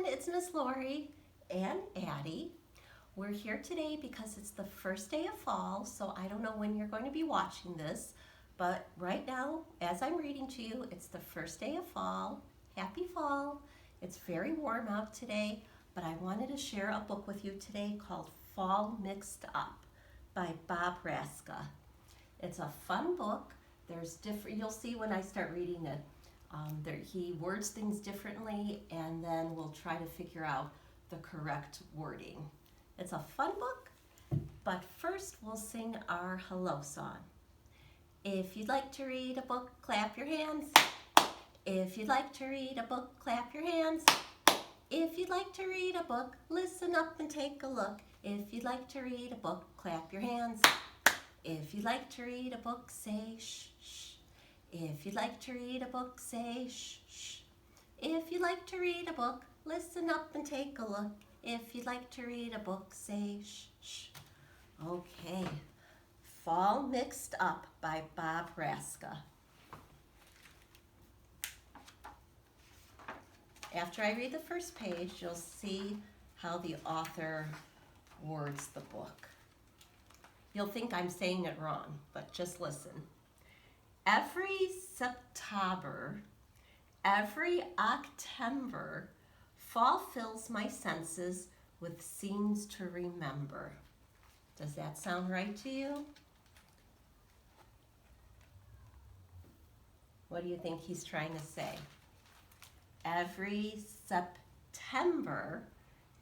it's Miss Laurie and Addie. We're here today because it's the first day of fall, so I don't know when you're going to be watching this, but right now, as I'm reading to you, it's the first day of fall. Happy fall. It's very warm out today, but I wanted to share a book with you today called Fall Mixed Up by Raczka. It's a fun book. There's different, you'll see when I start reading it. He words things differently, and then we'll try to figure out the correct wording. It's a fun book, but first we'll sing our hello song. If you'd like to read a book, clap your hands. If you'd like to read a book, clap your hands. If you'd like to read a book, listen up and take a look. If you'd like to read a book, clap your hands. If you'd like to read a book, say shh, shh. If you'd like to read a book, say shh, shh. If you'd like to read a book, listen up and take a look. If you'd like to read a book, say shh, shh. Okay, Fall Mixed Up by Raczka. After I read the first page, you'll see how the author words the book. You'll think I'm saying it wrong, but just listen. Every September, every October, fall fills my senses with scenes to remember. Does that sound right to you? What do you think he's trying to say? Every September,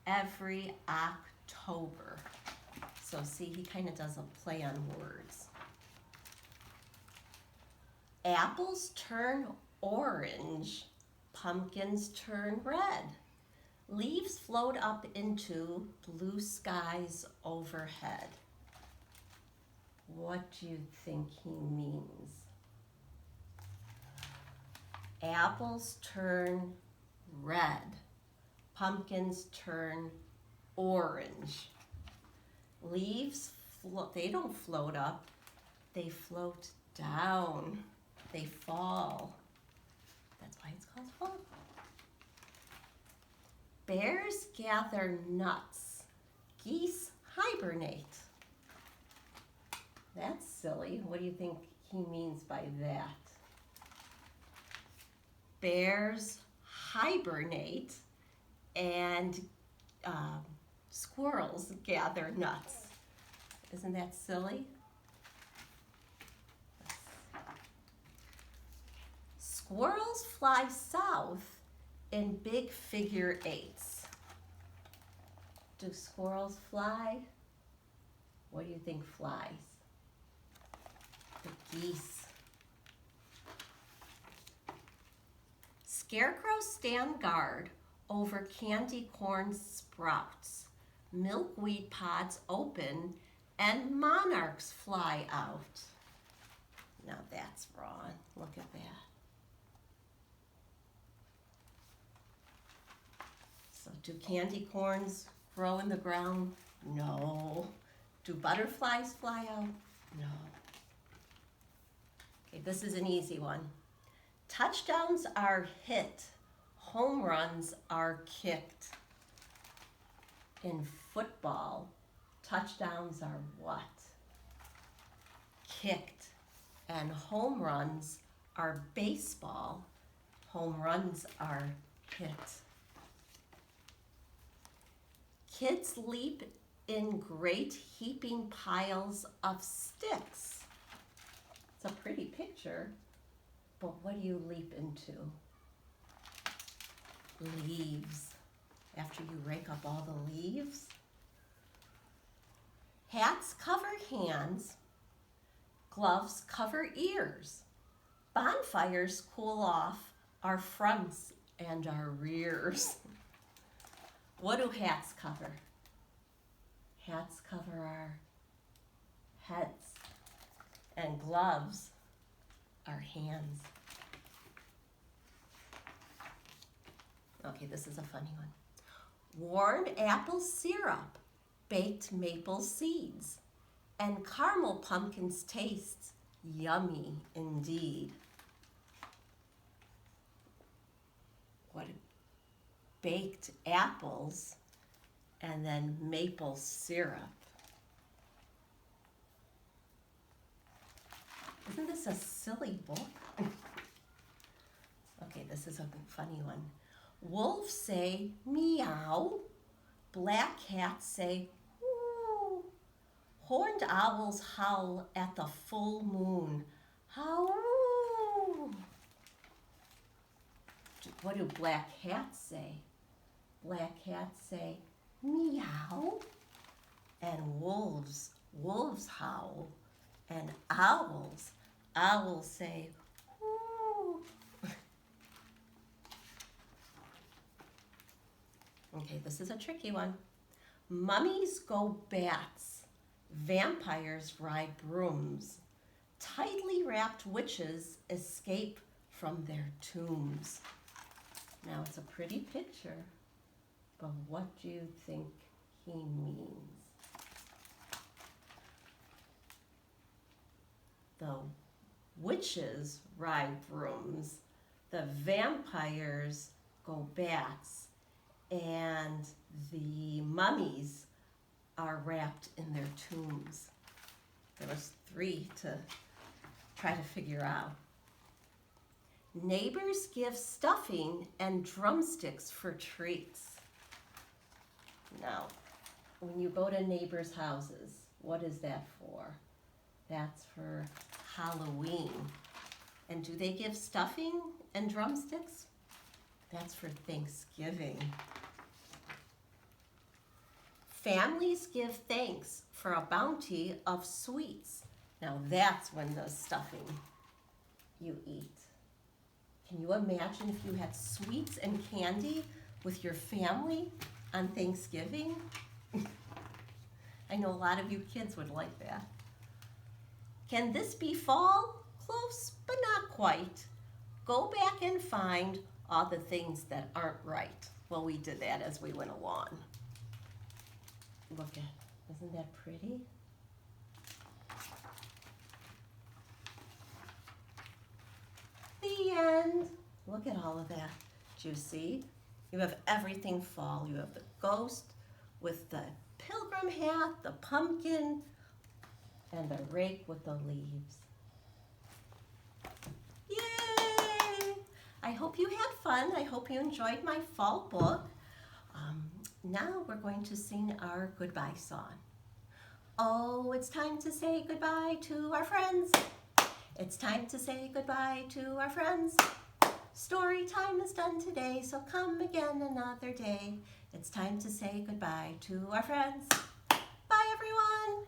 every October. So see, he kind of does a play on words. Apples turn orange, pumpkins turn red. Leaves float up into blue skies overhead. What do you think he means? Apples turn red. Pumpkins turn orange. Leaves, they don't float up. They float down. They fall. That's why it's called fall. Bears gather nuts. Geese hibernate. That's silly. What do you think he means by that? Bears hibernate and squirrels gather nuts. Isn't that silly? Squirrels fly south in big figure eights. Do squirrels fly? What do you think flies? The geese. Scarecrows stand guard over candy corn sprouts. Milkweed pods open and monarchs fly out. Now that's wrong. Look at that. So do candy corns grow in the ground? No. Do butterflies fly out? No. Okay, this is an easy one. Touchdowns are hit. Home runs are kicked. In football, touchdowns are what? Kicked. And home runs are baseball. Home runs are hit. Kids leap in great heaping piles of sticks. It's a pretty picture, but what do you leap into? Leaves. After you rake up all the leaves. Hats cover hands. Gloves cover ears. Bonfires cool off our fronts and our rears. What do hats cover? Hats cover our heads, and gloves our hands. Okay, this is a funny one. Warm apple syrup, baked maple seeds, and caramel pumpkins taste yummy indeed. baked apples and then maple syrup. Isn't this a silly book? Okay, this is a funny one. Wolves say meow. Black cats say woo. Horned owls howl at the full moon. Howl. What do black cats say? Black cats say meow. And wolves howl. And owls say woo. Okay, this is a tricky one. Mummies go bats. Vampires ride brooms. Tightly wrapped witches escape from their tombs. Now it's a pretty picture, but what do you think he means? The witches ride brooms, the vampires go bats, and the mummies are wrapped in their tombs. There was 3 to try to figure out. Neighbors give stuffing and drumsticks for treats. Now, when you go to neighbors' houses, what is that for? That's for Halloween. And do they give stuffing and drumsticks? That's for Thanksgiving. Families give thanks for a bounty of sweets. Now that's when the stuffing you eat. Can you imagine if you had sweets and candy with your family on Thanksgiving? I know a lot of you kids would like that. Can this be fall? Close, but not quite. Go back and find all the things that aren't right. Well, we did that as we went along. Look at, isn't that pretty? The end. Look at all of that. Do you see? You have everything fall. You have the ghost with the pilgrim hat, the pumpkin, and the rake with the leaves. Yay! I hope you had fun. I hope you enjoyed my fall book. Now we're going to sing our goodbye song. Oh, it's time to say goodbye to our friends. It's time to say goodbye to our friends. Story time is done today, so come again another day. It's time to say goodbye to our friends. Bye, everyone.